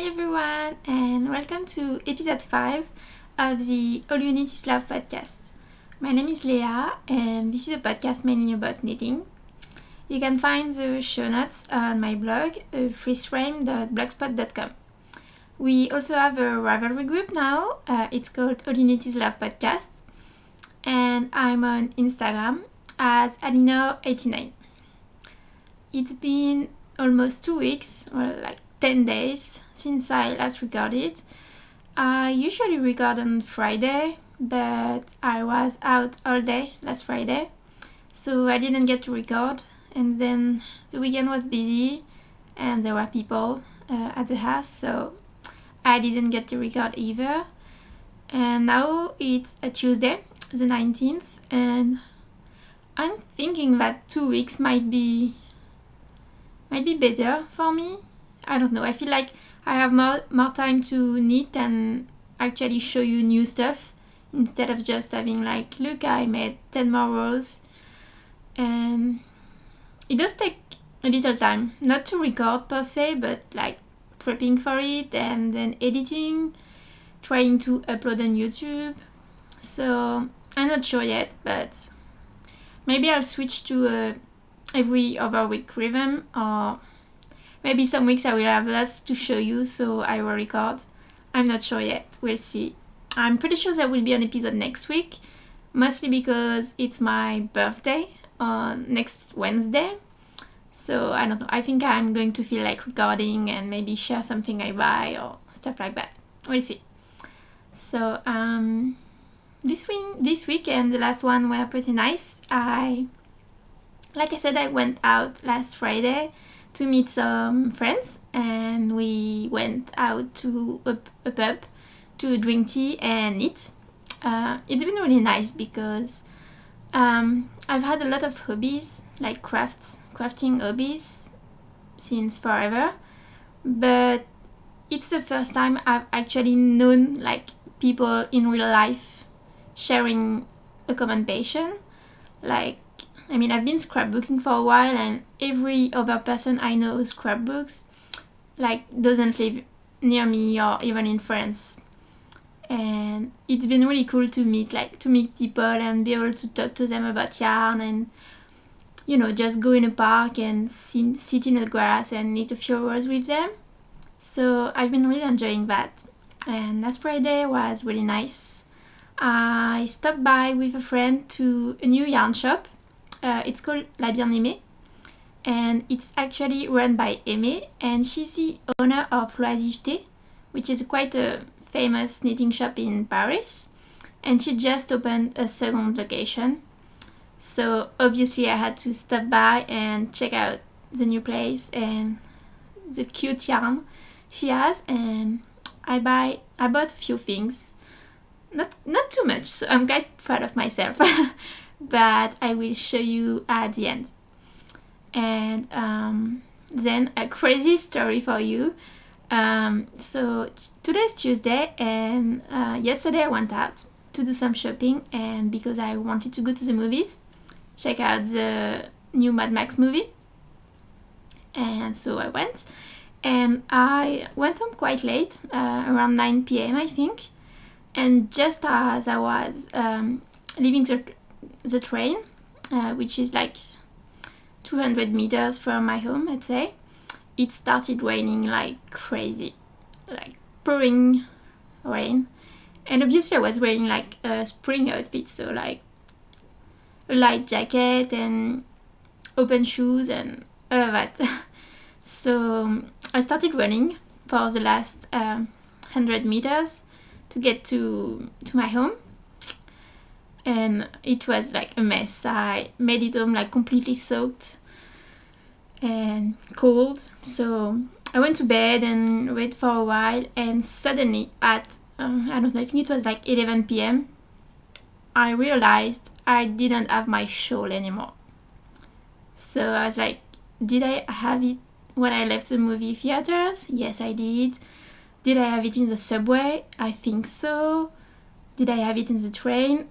everyone, and welcome to episode 5 of the All You Need Is Love podcast. My name is Leah, and this is a podcast mainly about knitting. You can find the show notes on my blog, freezeframe.blogspot.com. We also have a Ravelry group now. It's called All You Need Is Love podcast, and I'm on Instagram as Alinor89. It's been almost 2 weeks, or like 10 days since I last recorded. I usually record on Friday, but I was out all day last Friday, so I didn't get to record. And then the weekend was busy and there were people at the house, so I didn't get to record either. And now it's a Tuesday, the 19th, and I'm thinking that 2 weeks might be better for me. I don't know. I feel like I have more time to knit and actually show you new stuff instead of just having like, look, I made 10 more rows. And it does take a little time, not to record per se, but like prepping for it and then editing, trying to upload on YouTube. So I'm not sure yet, but maybe I'll switch to a every other week rhythm, or maybe some weeks I will have less to show you, so I will record. I'm not sure yet. We'll see. I'm pretty sure there will be an episode next week, mostly because it's my birthday on next Wednesday. So I don't know. I think I'm going to feel like recording and maybe share something I buy or stuff like that. We'll see. So this week and the last one were pretty nice. Like I said, I went out last Friday to meet some friends, and we went out to a pub to drink tea and eat. It's been really nice because I've had a lot of hobbies, like crafting hobbies since forever, but it's the first time I've actually known like people in real life sharing a common passion. I've been scrapbooking for a while, and every other person I know who scrapbooks doesn't live near me or even in France. And it's been really cool to meet people and be able to talk to them about yarn and, just go in a park and sit in the grass and knit a few rows with them. So I've been really enjoying that. And last Friday was really nice. I stopped by with a friend to a new yarn shop. It's called La Bien-Aimée, and it's actually run by Aimée, and she's the owner of L'Oisiveté, which is quite a famous knitting shop in Paris, and she just opened a second location. So obviously I had to stop by and check out the new place and the cute yarn she has, and I bought a few things, not too much, so I'm quite proud of myself. But I will show you at the end. And then a crazy story for you. So today's Tuesday, and yesterday I went out to do some shopping, and because I wanted to go to the movies, check out the new Mad Max movie. And so I went, and I went home quite late, around 9 p.m. I think. And just as I was leaving the train, which is like 200 meters from my home, I'd say, it started raining like crazy, like pouring rain. And obviously I was wearing like a spring outfit, so like a light jacket and open shoes and all of that. So I started running for the last 100 meters to get to my home. And it was like a mess. I made it home like completely soaked and cold. So I went to bed and waited for a while, and suddenly at, I don't know, I think it was like 11 p.m., I realized I didn't have my shawl anymore. So I was like, did I have it when I left the movie theaters? Yes, I did. Did I have it in the subway? I think so. Did I have it in the train?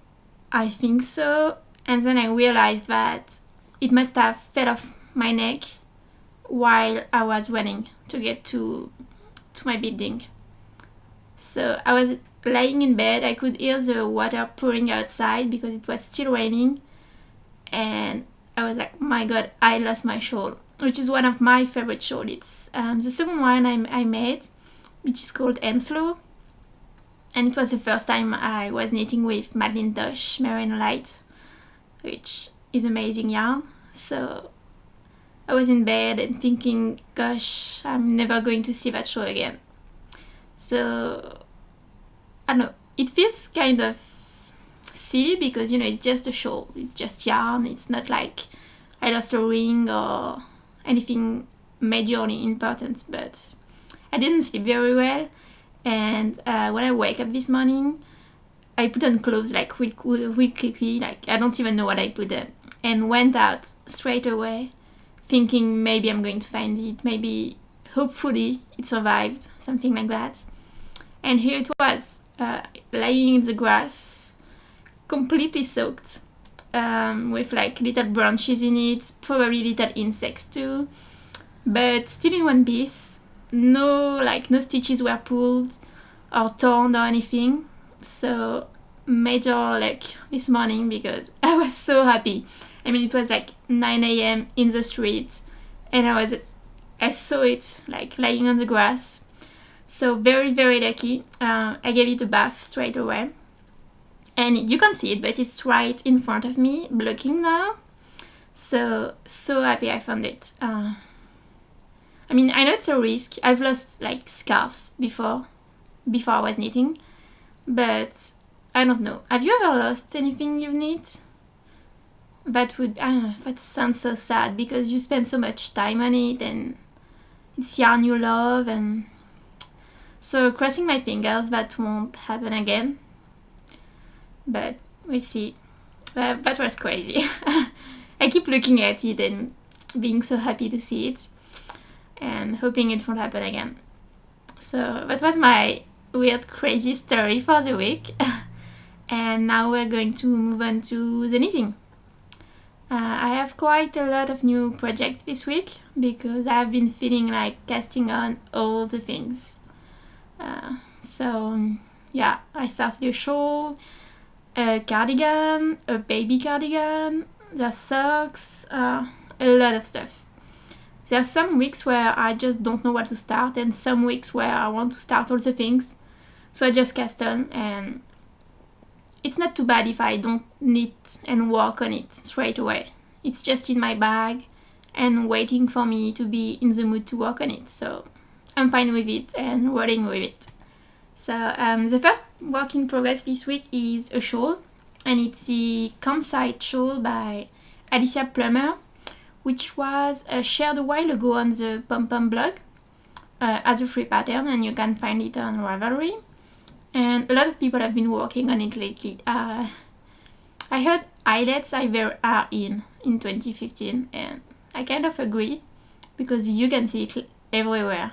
I think so. And then I realized that it must have fell off my neck while I was running to get to to my building. So I was lying in bed. I could hear the water pouring outside because it was still raining, and I was like, my god, I lost my shawl, which is one of my favorite shawls. It's the second one I made, which is called Enslow, and it was the first time I was knitting with Madeline Dosh Merino Light, which is amazing yarn. So I was in bed and thinking, gosh, I'm never going to see that shawl again. So I don't know, it feels kind of silly because, you know, it's just a shawl, it's just yarn, it's not like I lost a ring or anything majorly important. But I didn't sleep very well, and when I wake up this morning, I put on clothes like real quickly, like I don't even know what I put on, and went out straight away thinking maybe I'm going to find it, maybe hopefully it survived, something like that. And here it was, lying in the grass, completely soaked, with like little branches in it, probably little insects too, but still in one piece. No stitches were pulled or torn or anything. So major luck this morning because I was so happy. I mean, it was like 9 a.m. in the street, and I saw it like lying on the grass. So very, very lucky. I gave it a bath straight away, and you can't see it, but it's right in front of me, blocking now. So happy I found it. I mean, I know it's a risk. I've lost like scarves before I was knitting, but I don't know. Have you ever lost anything you've knit? That would, I don't know, that sounds so sad because you spend so much time on it and it's yarn you love, and so crossing my fingers that won't happen again. But we'll see. That was crazy. I keep looking at it and being so happy to see it and hoping it won't happen again. So that was my weird, crazy story for the week. And now we're going to move on to the knitting. I have quite a lot of new projects this week because I've been feeling like casting on all the things. So yeah, I started a shawl, a cardigan, a baby cardigan, there's socks, a lot of stuff. There are some weeks where I just don't know what to start, and some weeks where I want to start all the things. So I just cast on, and it's not too bad if I don't knit and work on it straight away. It's just in my bag and waiting for me to be in the mood to work on it. So I'm fine with it and rolling with it. So the first work in progress this week is a shawl, and it's the Campsite shawl by Alicia Plummer, which was shared a while ago on the Pom Pom blog as a free pattern, and you can find it on Ravelry. And a lot of people have been working on it lately. I heard eyelets are in 2015, and I kind of agree because you can see it everywhere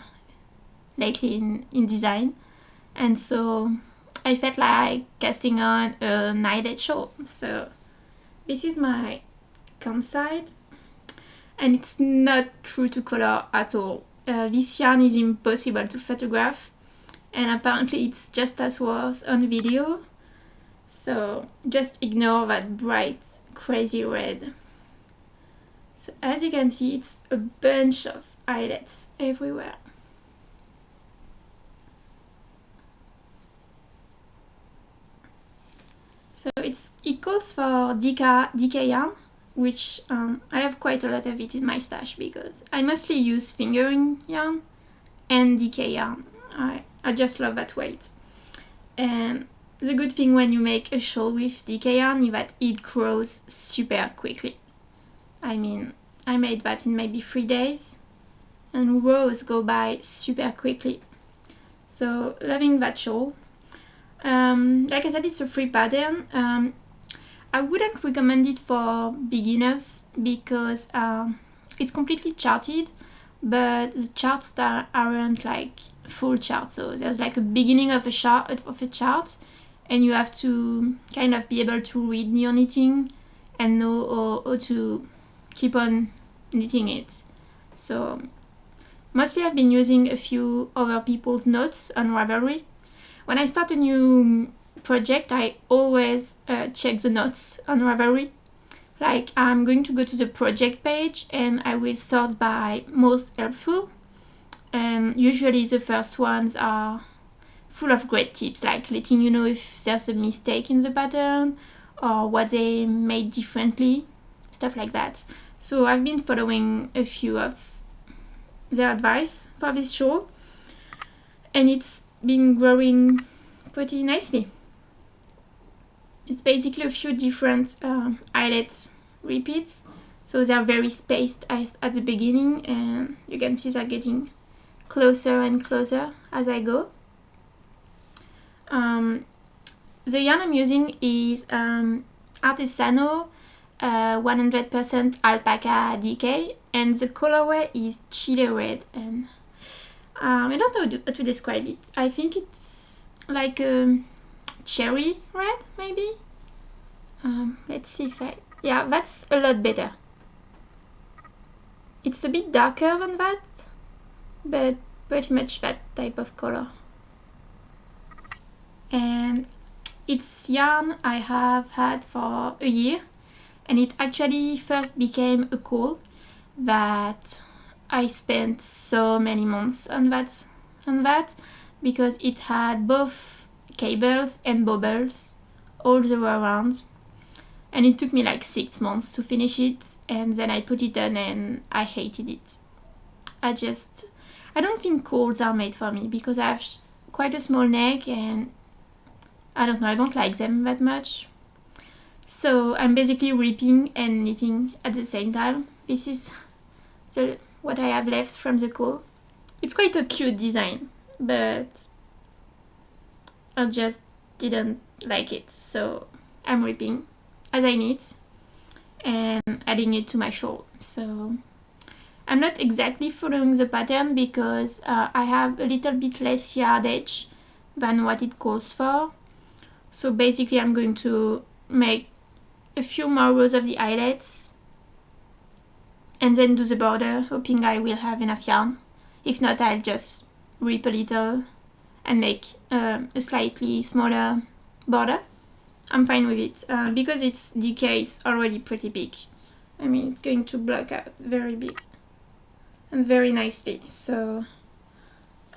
lately in design. And so I felt like casting on an eyelet shawl. So this is my Campsite, and it's not true to color at all. This yarn is impossible to photograph, and apparently it's just as worse on video, so just ignore that bright crazy red. So as you can see, it's a bunch of eyelets everywhere. So it calls for DK yarn, which I have quite a lot of it in my stash because I mostly use fingering yarn and DK yarn. I just love that weight. And the good thing when you make a shawl with DK yarn is that it grows super quickly. I mean, I made that in maybe 3 days, and rows go by super quickly. So loving that shawl. Like I said, it's a free pattern. I wouldn't recommend it for beginners because it's completely charted, but the charts aren't like full charts. So there's like a beginning of a chart, and you have to kind of be able to read your knitting and know how to keep on knitting it. So Mostly I've been using a few other people's notes on Ravelry. When I start a new project, I always check the notes on Ravelry. Like, I'm going to go to the project page and I will sort by most helpful. And usually the first ones are full of great tips, like letting you know if there's a mistake in the pattern or what they made differently, stuff like that. So I've been following a few of their advice for this shawl, and it's been growing pretty nicely. It's basically a few different eyelet repeats, so they're very spaced at the beginning, and you can see they're getting closer and closer as I go. The yarn I'm using is Artesano 100% alpaca DK, and the colorway is chili red, and I don't know how to describe it. I think it's like a cherry red, maybe. Let's see if yeah, that's a lot better. It's a bit darker than that, but pretty much that type of color. And it's yarn I have had for a year, and it actually first became a caul that I spent so many months on that because it had both cables and bobbles all the way around, and it took me like 6 months to finish it, and then I put it on and I hated it. I don't think cauls are made for me because I have quite a small neck, and I don't know, I don't like them that much. So I'm basically ripping and knitting at the same time. This is what I have left from the caul. It's quite a cute design, but I just didn't like it. So I'm ripping as I knit and adding it to my shawl. So I'm not exactly following the pattern because I have a little bit less yardage than what it calls for. So basically I'm going to make a few more rows of the eyelets and then do the border, hoping I will have enough yarn. If not, I'll just rip a little and make a slightly smaller border. I'm fine with it. Because it's DK, it's already pretty big. I mean, it's going to block out very big and very nicely. So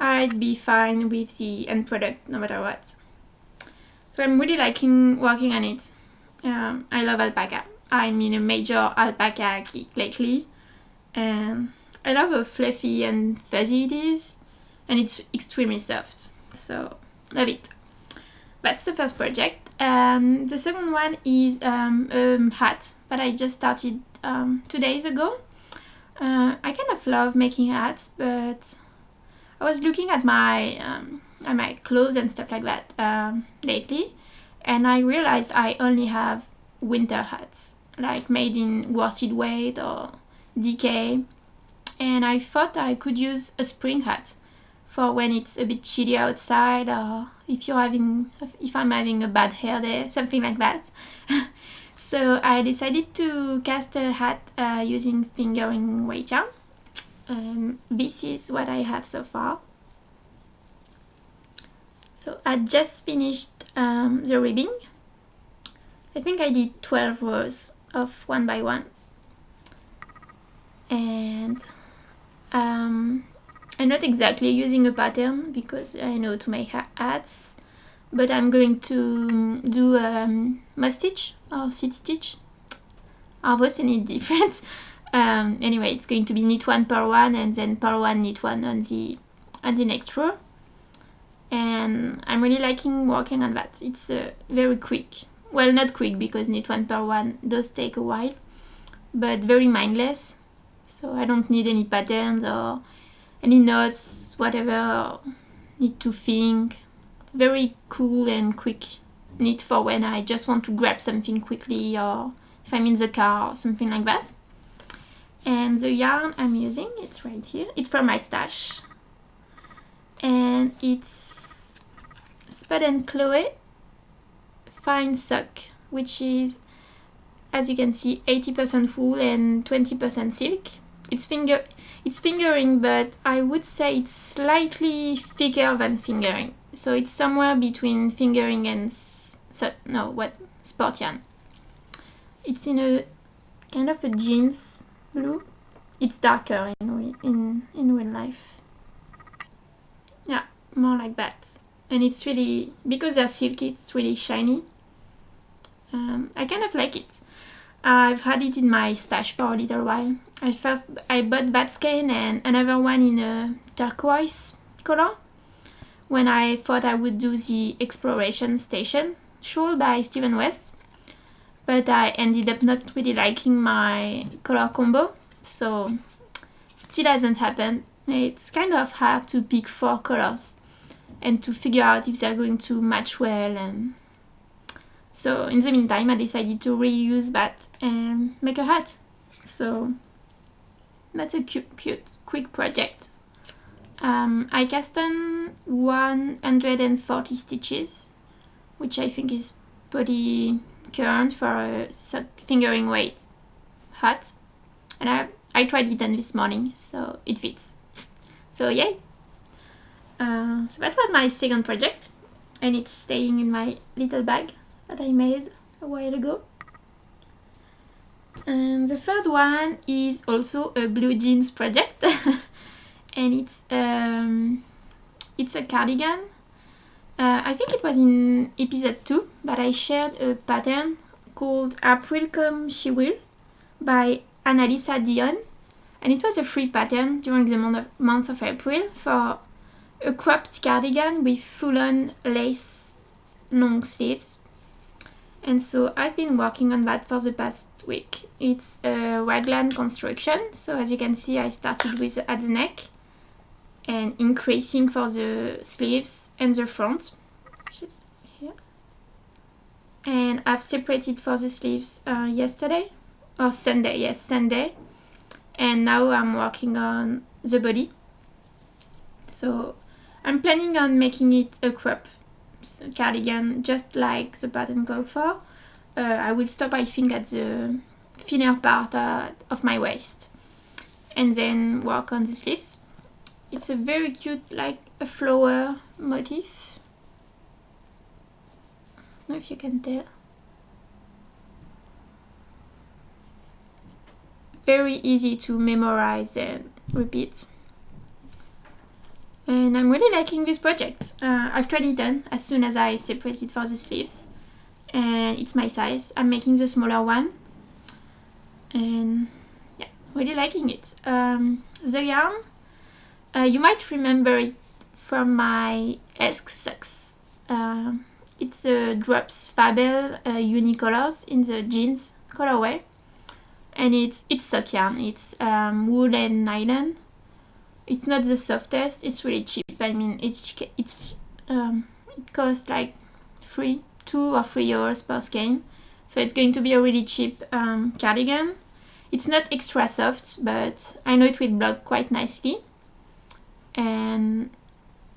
I'd be fine with the end product no matter what. So I'm really liking working on it. I love alpaca. I'm in a major alpaca kick lately, and I love how fluffy and fuzzy it is, and it's extremely soft. So love it. That's the first project. The second one is a hat that I just started 2 days ago. I kind of love making hats, but I was looking at my clothes and stuff like that lately, and I realized I only have winter hats, like made in worsted weight or DK, and I thought I could use a spring hat for when it's a bit chilly outside, or if I'm having a bad hair day, something like that. So I decided to cast a hat using fingering weight yarn. This is what I have so far. So I just finished the ribbing. I think I did 12 rows of 1 by 1, and I'm not exactly using a pattern because I know to make hats, but I'm going to do must stitch or seed stitch. Are those any different? Anyway, it's going to be knit 1 purl 1 and then purl 1 knit 1 on the next row, and I'm really liking working on that. It's very quick. Well, not quick because knit 1 purl 1 does take a while, but very mindless. So I don't need any patterns or any knots, whatever, or need to think. It's very cool and quick knit for when I just want to grab something quickly, or if I'm in the car or something like that. And the yarn I'm using, it's right here. It's from my stash, and it's Spud and Chloe Fine Sock, which is, as you can see, 80% wool and 20% silk. it's fingering, but I would say it's slightly thicker than fingering. So it's somewhere between fingering and sport yarn. It's in a kind of a jeans blue. It's darker in real life. Yeah, more like that. And it's really, because they're silky, it's really shiny. I kind of like it. I've had it in my stash for a little while. I bought that skein and another one in a turquoise color when I thought I would do the Exploration Station shawl by Steven West, but I ended up not really liking my color combo, so still hasn't happened. It's kind of hard to pick 4 colors and to figure out if they're going to match well, and so in the meantime I decided to reuse that and make a hat. So that's a cute quick project. I cast on 140 stitches, which I think is pretty current for a fingering weight hat, and I tried it on this morning, so it fits. So yay! So that was my second project, and it's staying in my little bag that I made a while ago. And the third one is also a blue jeans project, and it's a cardigan. I think it was in episode 2, but I shared a pattern called April Come She Will by Annalisa Dion, and it was a free pattern during the month of April for a cropped cardigan with full-on lace long sleeves. And so I've been working on that for the past week. It's a raglan construction, so as you can see I started with at the neck and increasing for the sleeves and the front, which is here. And I've separated for the sleeves yesterday, or Sunday, yes, Sunday. And now I'm working on the body. So I'm planning on making it a crop cardigan, just like the pattern called for. I will stop, I think, at the thinner part of my waist, and then work on the sleeves. It's a very cute, like a flower motif. I don't know if you can tell. Very easy to memorize and repeat. And I'm really liking this project. I've tried it on as soon as I separated for the sleeves, and it's my size. I'm making the smaller one, and yeah, really liking it. The yarn, you might remember it from my Elk Socks. It's a Drops Fabel Unicolors in the jeans colorway, and it's sock yarn. It's wool and nylon. It's not the softest. It's really cheap. I mean, it costs like 2 or 3 euros per skein, so it's going to be a really cheap cardigan. It's not extra soft, but I know it will block quite nicely. And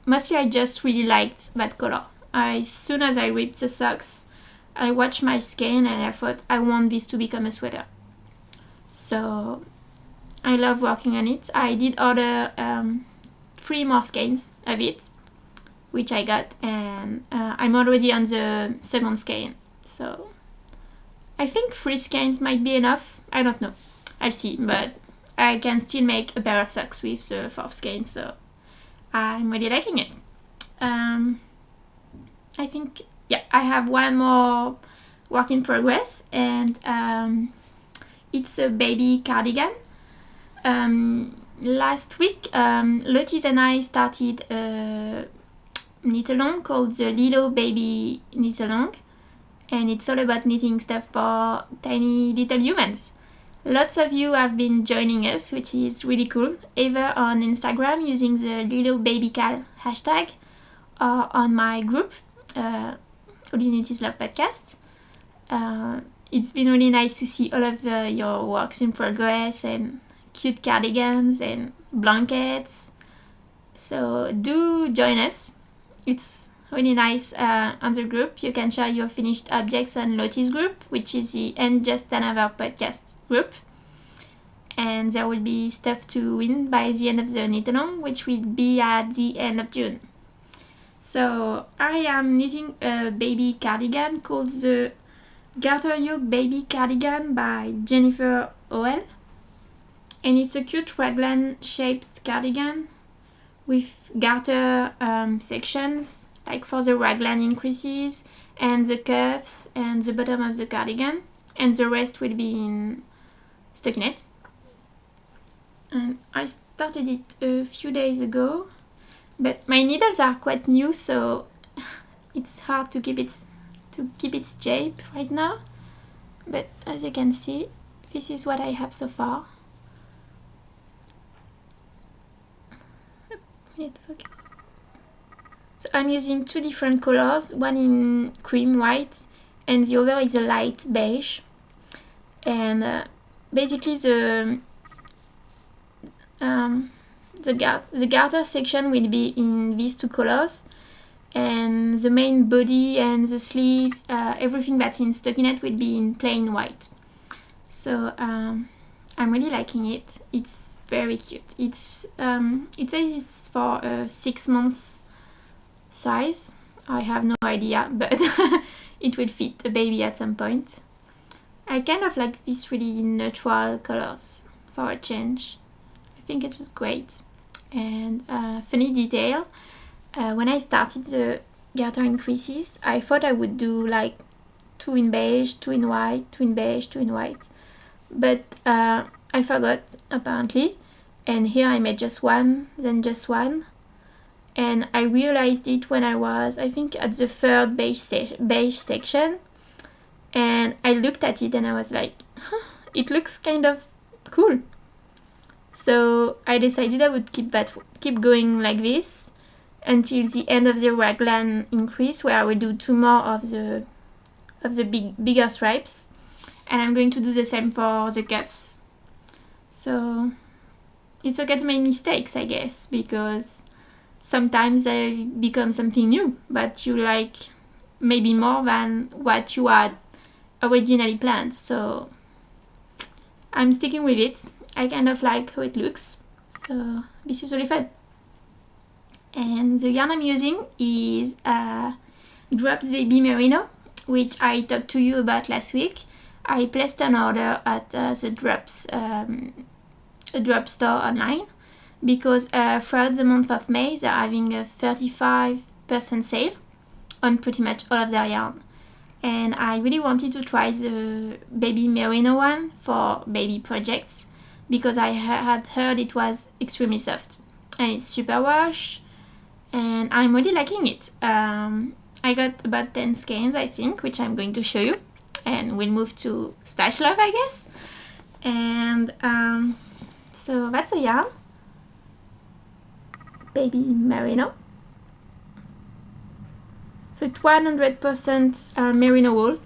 mostly I just really liked that color. As soon as I ripped the socks, I watched my skein and I thought I want this to become a sweater. So I love working on it. I did order 3 more skeins of it, which I got, and I'm already on the second skein. So I think 3 skeins might be enough. I don't know. I'll see, but I can still make a pair of socks with the 4th skein, so I'm really liking it. I think, yeah, I have one more work in progress, and it's a baby cardigan. Last week, Lotis and I started a knit-along called the Lilo Baby Knit-along, and it's all about knitting stuff for tiny little humans. Lots of you have been joining us, which is really cool, either on Instagram using the Lilo Baby Cal hashtag, or on my group, All You Need Is Love podcast. It's been really nice to see all of your works in progress and cute cardigans and blankets. So do join us. It's really nice on the group. You can share your finished objects on Lotis group, which is the And Just Another podcast group. and there will be stuff to win by the end of the knit along, which will be at the end of June. So I am knitting a baby cardigan called the Garter Yoke Baby Cardigan by Jennifer Howell, and it's a cute raglan shaped cardigan with garter sections, like for the raglan increases and the cuffs and the bottom of the cardigan, and the rest will be in stockinette. And I started it a few days ago, but my needles are quite new, so it's hard to keep its shape right now. But as you can see, this is what I have so far. Focus. So I'm using two different colors, one in cream white and the other is a light beige. And basically the garter section will be in these two colors, and the main body and the sleeves, everything that's in stockinette will be in plain white. So I'm really liking it. It's very cute. It says it's for a 6 months size. I have no idea, but it will fit a baby at some point. I kind of like these really neutral colors for a change. I think it was great. And funny detail, when I started the garter increases, I thought I would do like 2 in beige, 2 in white, 2 in beige, 2 in white. But I forgot, apparently. And here I made just one, then just one. And I realized it when I was, I think, at the third beige section. And I looked at it and I was like, huh, it looks kind of cool. So I decided I would keep going like this until the end of the raglan increase, where I will do 2 more of the bigger stripes, and I'm going to do the same for the cuffs. So it's okay to make mistakes, I guess, because sometimes they become something new, but you like maybe more than what you had originally planned. So I'm sticking with it. I kind of like how it looks, so this is really fun. And the yarn I'm using is Drops Baby Merino, which I talked to you about last week. I placed an order at the Drops a drop store online, because throughout the month of May they're having a 35% sale on pretty much all of their yarn. And I really wanted to try the baby merino one for baby projects, because I had heard it was extremely soft and it's super wash, and I'm really liking it. I got about 10 skeins, I think, which I'm going to show you, and we'll move to Stash Love, I guess. And so that's the yarn, baby merino. So it's 100% merino wool.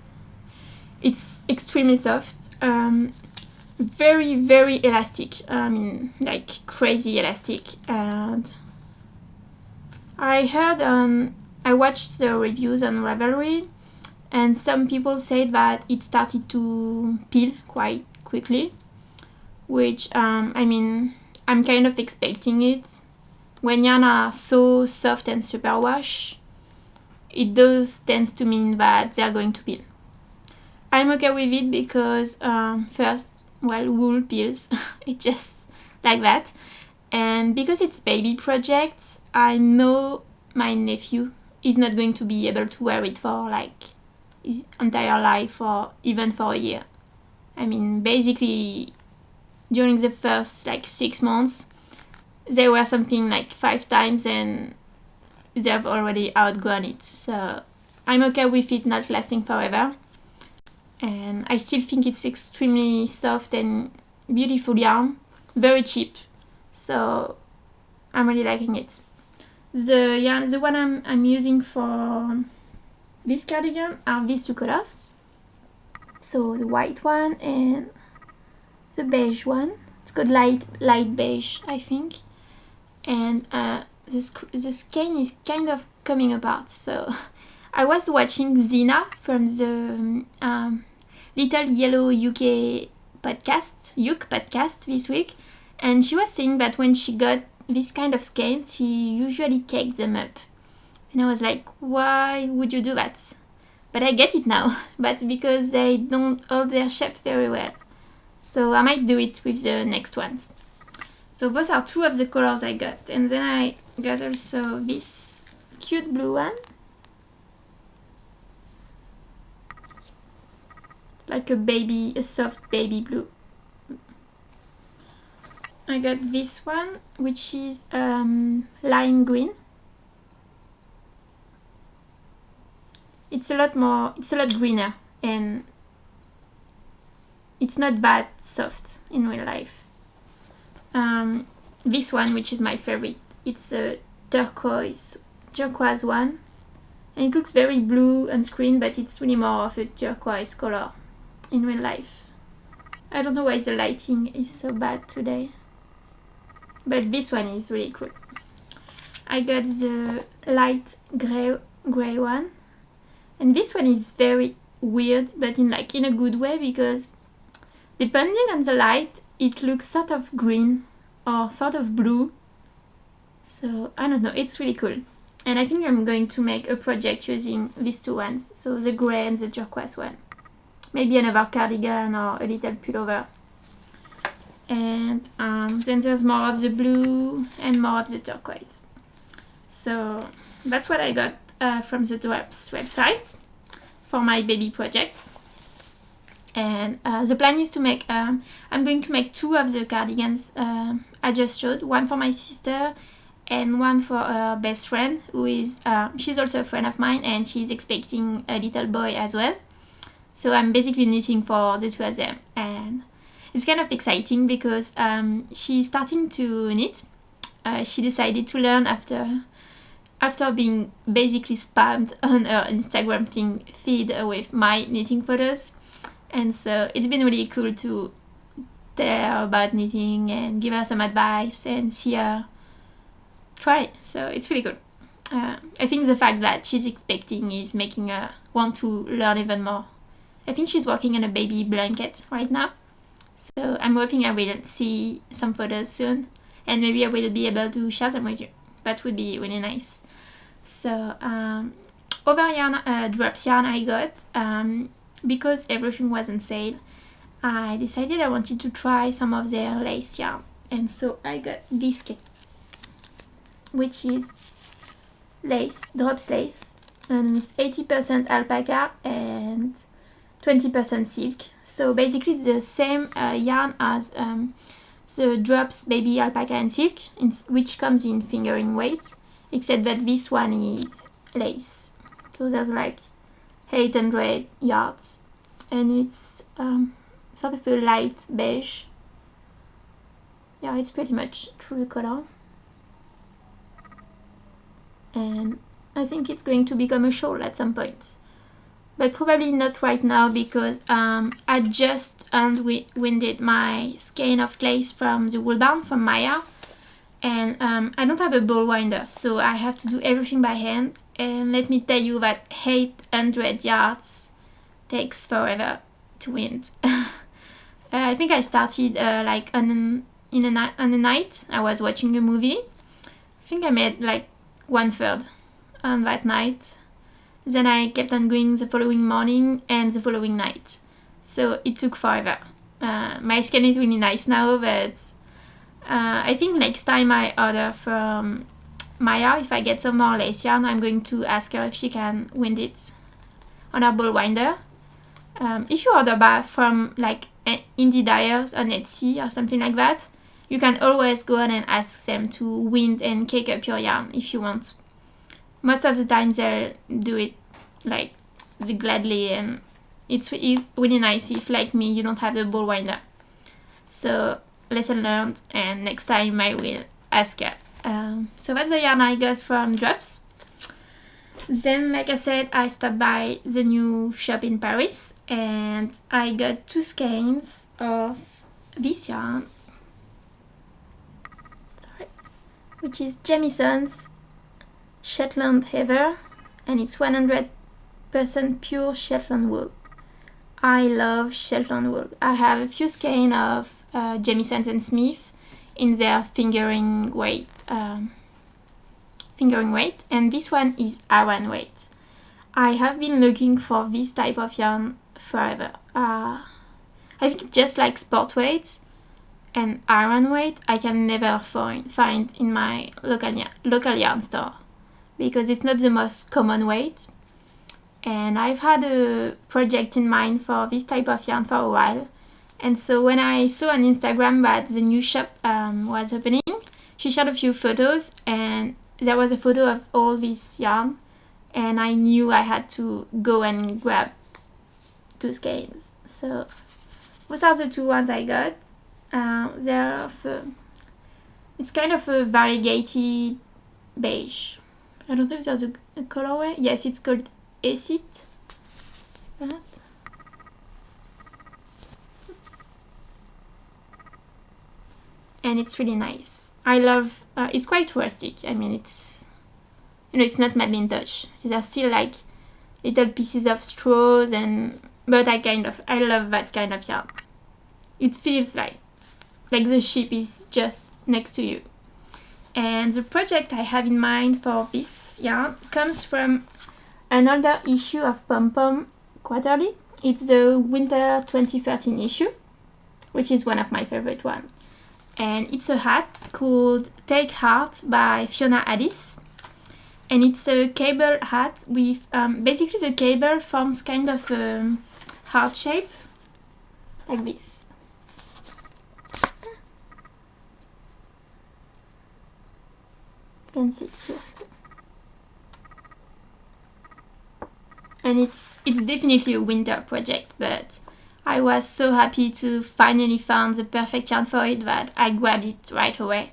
It's extremely soft, very, very elastic. I mean, like crazy elastic. And I watched the reviews on Ravelry, and some people said that it started to peel quite quickly, which I mean, I'm kind of expecting it. When yarn are so soft and super wash, it does tends to mean that they're going to peel. I'm okay with it because first, well, wool peels. It's just like that. And because it's baby projects, I know my nephew is not going to be able to wear it for like his entire life or even for a year. I mean, basically during the first like 6 months, they wear something like 5 times and they've already outgrown it. So I'm okay with it not lasting forever. And I still think it's extremely soft and beautiful yarn, very cheap. So I'm really liking it. The yarn, the one I'm using for this cardigan are these two colors. So the white one and the beige one. It's called light beige, I think. And the skein is kind of coming apart. So I was watching Zina from the Little Yellow UK podcast, Yuk podcast this week, and she was saying that when she got this kind of skeins, she usually caked them up. And I was like, why would you do that? But I get it now. That's because they don't hold their shape very well. So I might do it with the next ones. So those are two of the colors I got. And then I got also this cute blue one. Like a soft baby blue. I got this one, which is lime green. It's a lot greener, and it's not that soft in real life. This one, which is my favorite, it's a turquoise one, and it looks very blue on screen, but it's really more of a turquoise color in real life. I don't know why the lighting is so bad today, but this one is really cool. I got the light gray one, and this one is very weird, but in a good way, because depending on the light, it looks sort of green or sort of blue. So I don't know, it's really cool. And I think I'm going to make a project using these two ones, so the gray and the turquoise one. Maybe another cardigan or a little pullover. And then there's more of the blue and more of the turquoise. So that's what I got from the Drops website for my baby project. And the plan is to make, I'm going to make two of the cardigans I just showed, one for my sister and one for her best friend, who is, she's also a friend of mine, and she's expecting a little boy as well. So I'm basically knitting for the two of them, and it's kind of exciting because she's starting to knit. She decided to learn after being basically spammed on her Instagram feed with my knitting photos. And so it's been really cool to tell her about knitting and give her some advice and see her try. So it's really cool. I think the fact that she's expecting is making her want to learn even more. I think she's working on a baby blanket right now. So I'm hoping I will see some photos soon, and maybe I will be able to share them with you. That would be really nice. So other yarn, Drops yarn I got, because everything was on sale, I decided I wanted to try some of their lace yarn. And so I got this kit, which is Drops lace, and it's 80% alpaca and 20% silk. So basically the same yarn as the Drops baby alpaca and silk, which comes in fingering weight, except that this one is lace. So there's like 800 yards, and it's sort of a light beige. Yeah, it's pretty much true color, and I think it's going to become a shawl at some point, but probably not right now, because I just unwinded my skein of lace from the wool barn from Maya, and I don't have a ball winder, so I have to do everything by hand. And let me tell you that 800 yards takes forever to wind. I think I started like on a night I was watching a movie. I think I made like 1/3 on that night. Then I kept on going the following morning and the following night. So it took forever. My skin is really nice now, but I think next time I order from Maya, if I get some more lace yarn, I'm going to ask her if she can wind it on her ball winder. If you order from like indie dyers on Etsy or something like that, you can always go on and ask them to wind and cake up your yarn if you want. Most of the time they'll do it like gladly, and it's really nice if, like me, you don't have the ball winder. So lesson learned, and next time I will ask her. So that's the yarn I got from Drops. Then, like I said, I stopped by the new shop in Paris, and I got 2 skeins of this yarn, which is Jamison's Shetland Heather, and it's 100% pure Shetland wool. I love Shetland wool. I have a few skeins of Jamisons and Smith in their fingering weight, and this one is Aran weight. I have been looking for this type of yarn forever. I think it's just like sport weight and Aran weight I can never find in my local yarn store because it's not the most common weight. And I've had a project in mind for this type of yarn for a while. And so when I saw on Instagram that the new shop was opening, she shared a few photos, and there was a photo of all this yarn, and I knew I had to go and grab 2 skeins. So those are the 2 ones I got. It's kind of a variegated beige. I don't know if there's a colorway. Yes, it's called Acid. Oops. And it's really nice. I love. It's quite rustic. I mean, it's not Madeline Touch. There's still like little pieces of straws but I love that kind of yarn. It feels like the ship is just next to you. And the project I have in mind for this yarn comes from an older issue of Pom Pom Quarterly. It's the winter 2013 issue, which is one of my favorite ones. And it's a hat called Take Heart by Fiona Addis. And it's a cable hat with basically the cable forms kind of a heart shape like this. You can see it here too. And it's definitely a winter project, but I was so happy to finally find the perfect yarn for it that I grabbed it right away.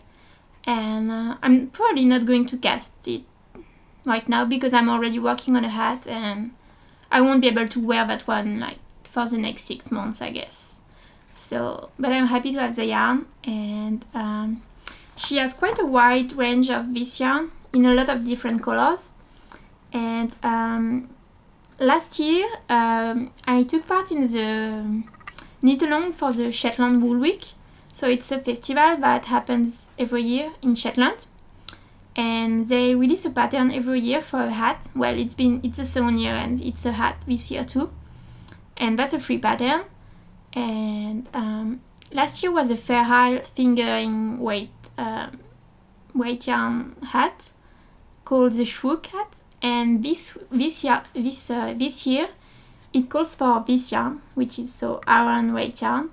And I'm probably not going to cast it right now because I'm already working on a hat and I won't be able to wear that one like for the next 6 months, I guess. So, but I'm happy to have the yarn, and she has quite a wide range of this yarn in a lot of different colors. And last year, I took part in the knit along for the Shetland Wool Week. So it's a festival that happens every year in Shetland, and they release a pattern every year for a hat. Well, it's the 2nd year, and it's a hat this year too, and that's a free pattern. And last year was a Fair Isle fingering weight yarn hat called the Shrook hat. And this year it calls for this yarn, which is so Aran weight yarn,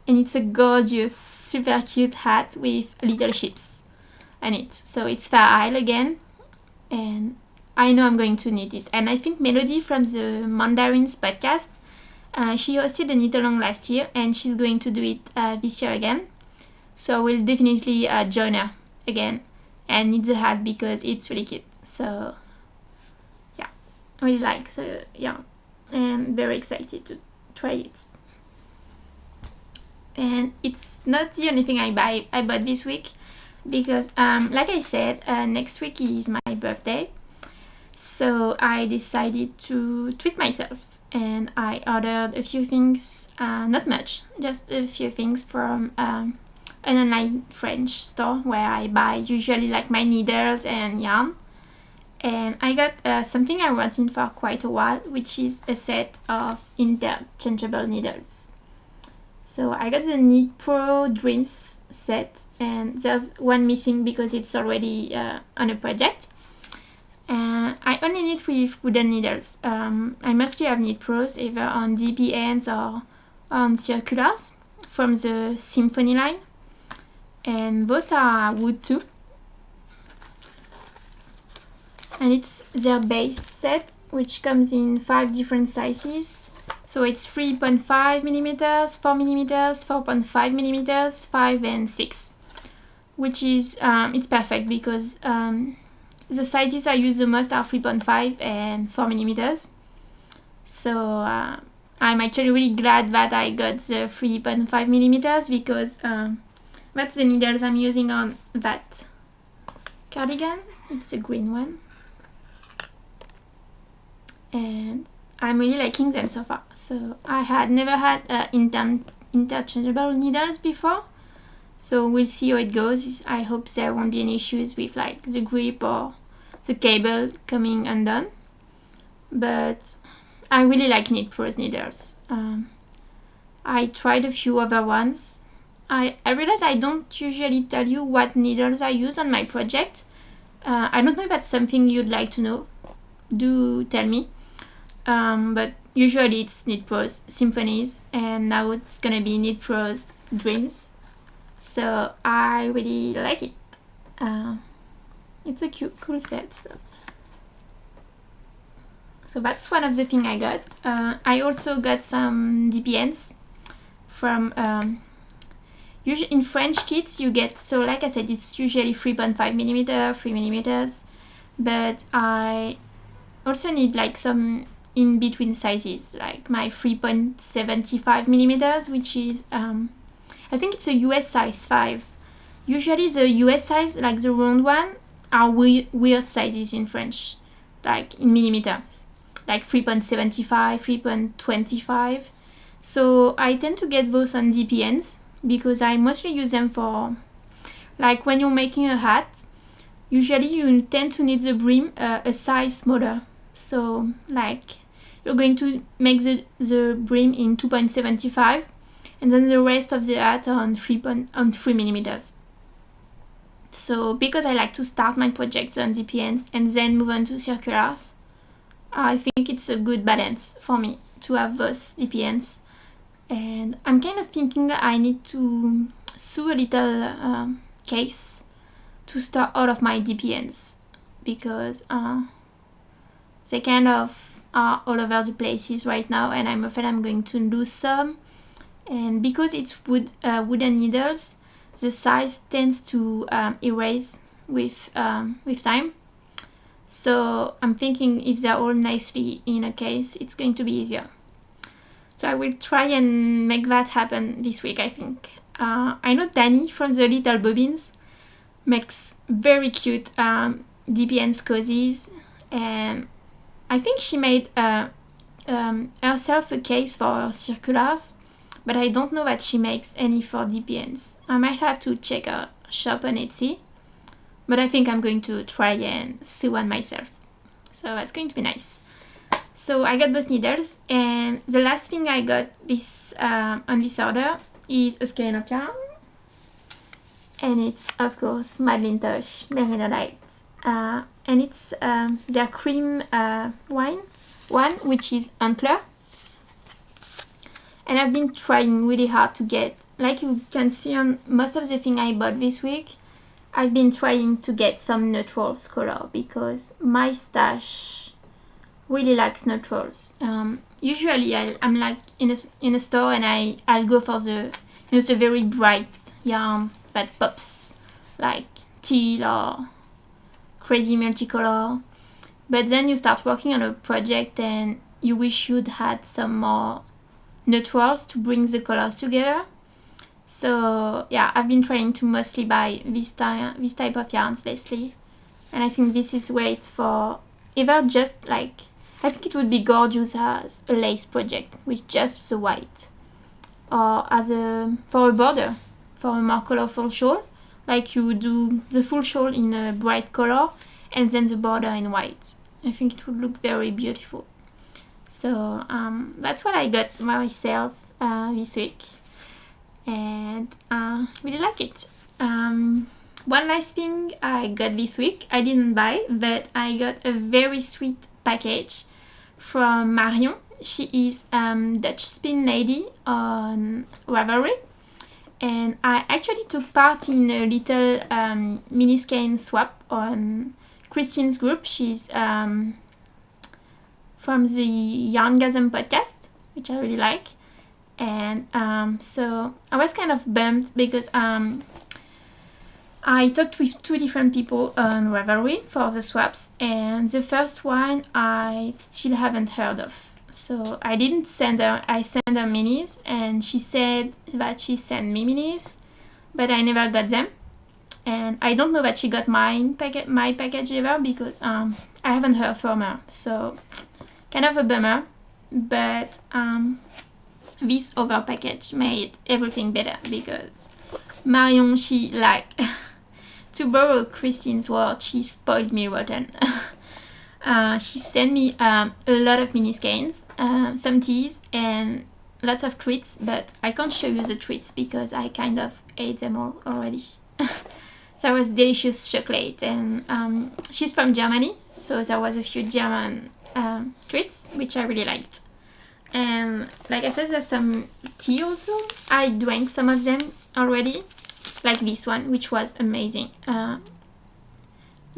and it's a gorgeous, super cute hat with little ships on it. So it's Fair Isle again, and I know I'm going to knit it. And I think Melody from the Mandarins podcast, she hosted a knit along last year, and she's going to do it this year again. So we'll definitely join her again and knit the hat because it's really cute. So I really like the yarn and very excited to try it. And it's not the only thing I bought this week because like I said, next week is my birthday, so I decided to treat myself, and I ordered a few things, not much, just a few things from an online French store where I buy usually like my needles and yarn. And I got something I wanted for quite a while, which is a set of interchangeable needles. So I got the Knit Pro Dreams set, and there's one missing because it's already on a project. I only knit with wooden needles. I mostly have Knit Pros either on DP ends or on circulars from the Symphony line, and those are wood too. And it's their base set, which comes in 5 different sizes. So it's 3.5 millimeters, 4 millimeters, 4.5 millimeters, 5 and 6, which is it's perfect because the sizes I use the most are 3.5 and 4 millimeters. So I'm actually really glad that I got the 3.5 millimeters because that's the needles I'm using on that cardigan. It's the green one. And I'm really liking them so far. So I had never had interchangeable needles before, so we'll see how it goes. I hope there won't be any issues with like the grip or the cable coming undone, but I really like Knit Pro's needles. I tried a few other ones. I realized I don't usually tell you what needles I use on my project. I don't know if that's something you'd like to know. Do tell me. But usually it's Knit Pro's Symphonies, and now it's gonna be Knit Pro's Dreams. So I really like it. It's a cool set. So that's one of the things I got. I also got some DPNs from usually in French kits you get, so like I said, it's usually 3.5mm, 3mm, but I also need like some in between sizes, like my 3.75mm, which is I think it's a US size 5. Usually the US size, like the round one, are weird sizes in French, like in millimeters, like 3.75, 3.25. So I tend to get those on DPNs because I mostly use them for, like when you're making a hat, usually you tend to need the brim a size smaller. So like you're going to make the brim in 2.75 and then the rest of the hat on 3mm. So because I like to start my projects on DPNs and then move on to circulars, I think it's a good balance for me to have those DPNs. And I'm kind of thinking I need to sew a little case to store all of my DPNs because they kind of are all over the places right now, and I'm afraid I'm going to lose some. And because it's wooden needles, the size tends to erase with time. So I'm thinking if they're all nicely in a case, it's going to be easier. So I will try and make that happen this week, I think. I know Dani from the Little Bobbins makes very cute DPNs cozies, and I think she made herself a case for circulars, but I don't know that she makes any for DPNs. I might have to check her shop on Etsy, but I think I'm going to try and sew one myself. So that's going to be nice. So I got those needles, and the last thing I got this on this order is a skein of yarn, and it's of course Madeline Tosh Merino Light, and it's their cream one, which is Antler. And I've been trying really hard to get, like you can see on most of the things I bought this week, I've been trying to get some neutrals color because my stash really likes neutrals. Usually I'm like in a store and I'll go for the the very bright yarn that pops, like teal or crazy multicolor. But then you start working on a project and you wish you'd had some more neutrals to bring the colors together. So yeah, I've been trying to mostly buy this type of yarns lately, and I think this is great for either just like, I think it would be gorgeous as a lace project with just the white, or as for a border, for a more colorful shawl, like you do the full shawl in a bright color and then the border in white. I think it would look very beautiful. So that's what I got myself this week, and really like it. One last thing I got this week, I didn't buy, but I got a very sweet package from Marion. She is Dutch Spin Lady on Ravelry, and I actually took part in a little mini skein swap on Christine's group. She's from the Yarngasm podcast, which I really like, and so I was kind of bummed because I talked with two different people on Ravelry for the swaps, and the first one I still haven't heard of. So I didn't send her, I sent her minis, and she said that she sent me minis, but I never got them. And I don't know that she got my package either because I haven't heard from her. So kind of a bummer. but this other package made everything better because Marion, she like to borrow Christine's word, she spoiled me rotten. She sent me a lot of mini skeins, some teas, and lots of treats, but I can't show you the treats because I kind of ate them all already. There was delicious chocolate, and she's from Germany, so there was a few German treats which I really liked. And like I said, there's some tea also. I drank some of them already, like this one, which was amazing.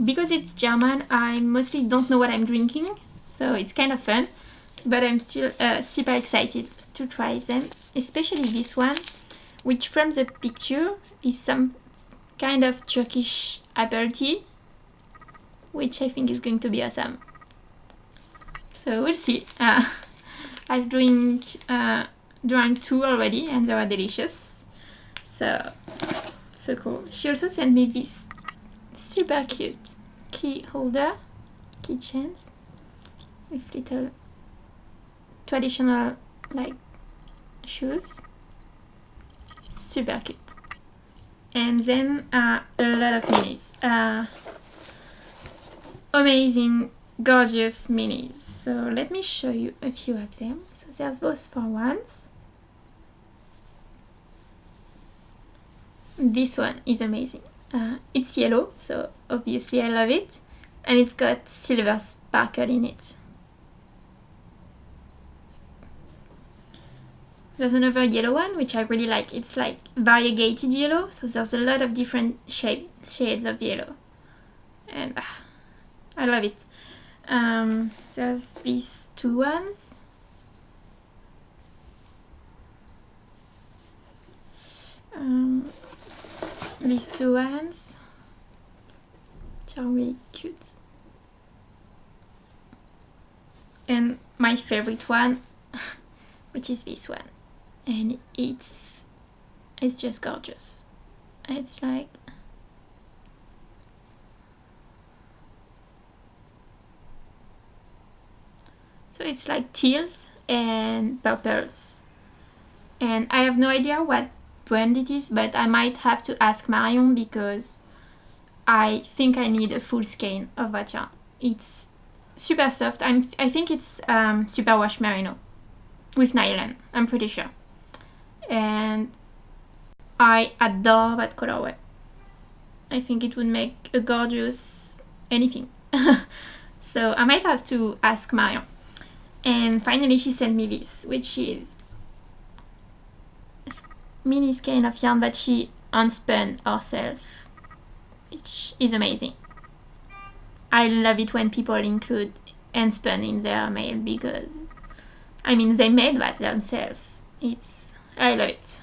Because it's German, I mostly don't know what I'm drinking, so it's kind of fun, but I'm still super excited to try them, especially this one, which from the picture is some kind of Turkish apple tea, which I think is going to be awesome. So we'll see. I've drank 2 already and they were delicious, so cool. She also sent me this super cute key holder, keychains with little traditional like shoes, super cute. And then a lot of minis, amazing, gorgeous minis. So let me show you a few of them. So there's those for ones. This one is amazing. It's yellow, so obviously I love it, and it's got silver sparkle in it. There's another yellow one which I really like. It's like variegated yellow, so there's a lot of different shades of yellow, and I love it. There's these 2 ones. These 2 ones, which are really cute. And my favorite one, which is this one, and it's just gorgeous. It's like it's like teals and purples, and I have no idea what brand it is, but I might have to ask Marion because I think I need a full skein of that yarn. It's super soft. I think it's superwash merino with nylon, I'm pretty sure, and I adore that colorway. I think it would make a gorgeous anything. So I might have to ask Marion. And finally she sent me this, which is a mini skein of yarn that she unspun herself, which is amazing. I love it when people include unspun in their mail because I mean they made that themselves. I love it.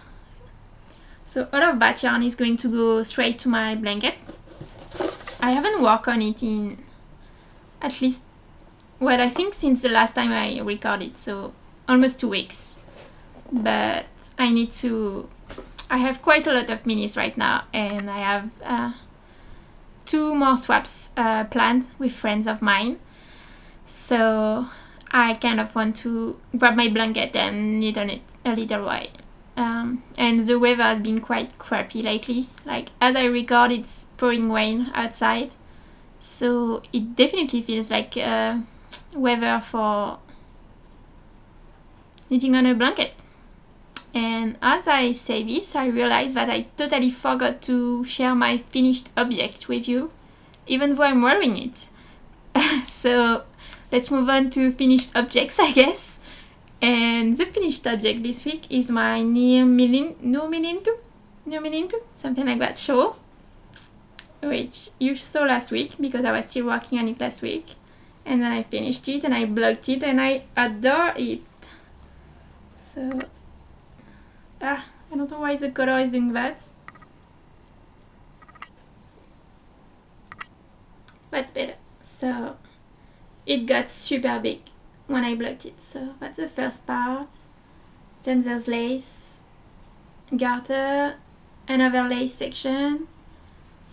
So all of that yarn is going to go straight to my blanket. I haven't worked on it in at least, well, I think since the last time I recorded, so almost 2 weeks. But I have quite a lot of minis right now, and I have 2 more swaps planned with friends of mine. So I kind of want to grab my blanket and knit on it a little while. And the weather has been quite crappy lately. Like as I record, it's pouring rain outside, so it definitely feels like weather for knitting on a blanket. And as I say this, I realize that I totally forgot to share my finished object with you, even though I'm wearing it. So let's move on to finished objects, I guess. And the finished object this week is my Nur Minintu, something like that, shawl, which you saw last week because I was still working on it last week. And then I finished it and I blocked it and I adore it. So, I don't know why the color is doing that. That's better. So, it got super big when I blocked it. So, that's the first part. Then there's lace, garter, another lace section,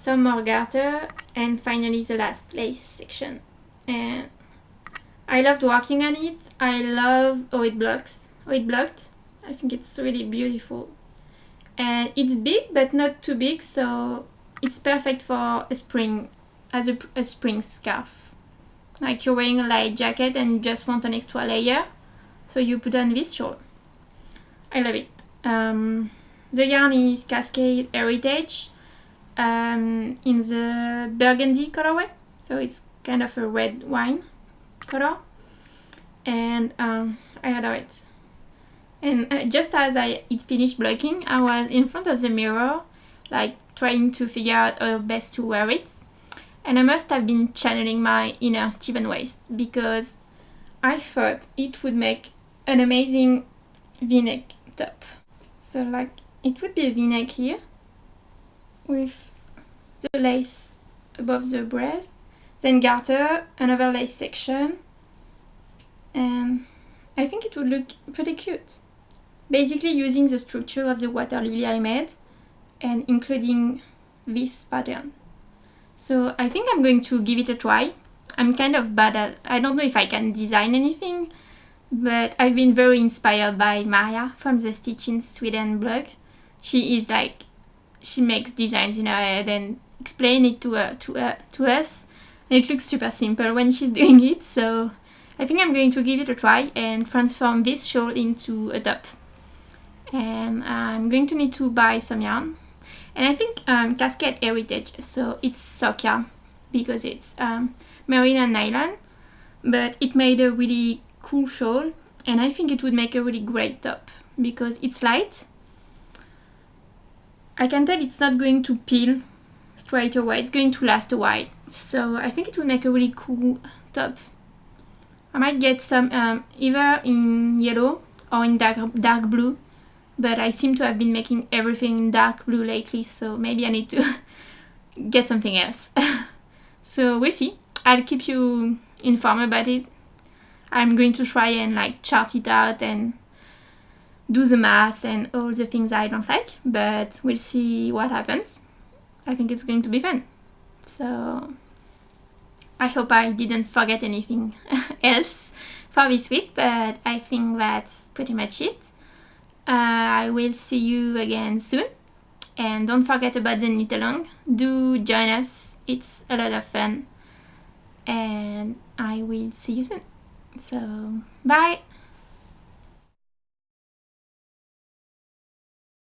some more garter, and finally the last lace section. And I loved working on it. I love how it blocked. I think it's really beautiful. And it's big but not too big, so it's perfect for a spring, as a spring scarf. Like you're wearing a light jacket and you just want an extra layer, so you put on this shawl. I love it. The yarn is Cascade Heritage in the burgundy colorway, so it's kind of a red wine color, and I adore it. And just as it finished blocking, I was in front of the mirror, like trying to figure out how best to wear it. And I must have been channeling my inner Stephen Waist, because I thought it would make an amazing v-neck top. So like it would be a v-neck here with the lace above the breast, then garter, another lace section, and I think it would look pretty cute. Basically using the structure of the water lily I made and including this pattern. So I think I'm going to give it a try. I'm kind of bad at, I don't know if I can design anything, but I've been very inspired by Maria from the Stitch in Sweden blog. She makes designs in her head and explain it to us. And it looks super simple when she's doing it, so I think I'm going to give it a try and transform this shawl into a top. And I'm going to need to buy some yarn, and I think Cascade Heritage, so it's sock yarn because it's merino and nylon, but it made a really cool shawl, and I think it would make a really great top because it's light. I can tell it's not going to peel straight away, it's going to last a while, so I think it would make a really cool top. I might get some either in yellow or in dark blue, but I seem to have been making everything in dark blue lately, so maybe I need to get something else. So we'll see. I'll keep you informed about it. I'm going to try and like chart it out and do the maths and all the things I don't like, but we'll see what happens. I think it's going to be fun. So I hope I didn't forget anything else for this week, but I think that's pretty much it. I will see you again soon, and don't forget about the knit along. Do join us, it's a lot of fun, and I will see you soon. So bye.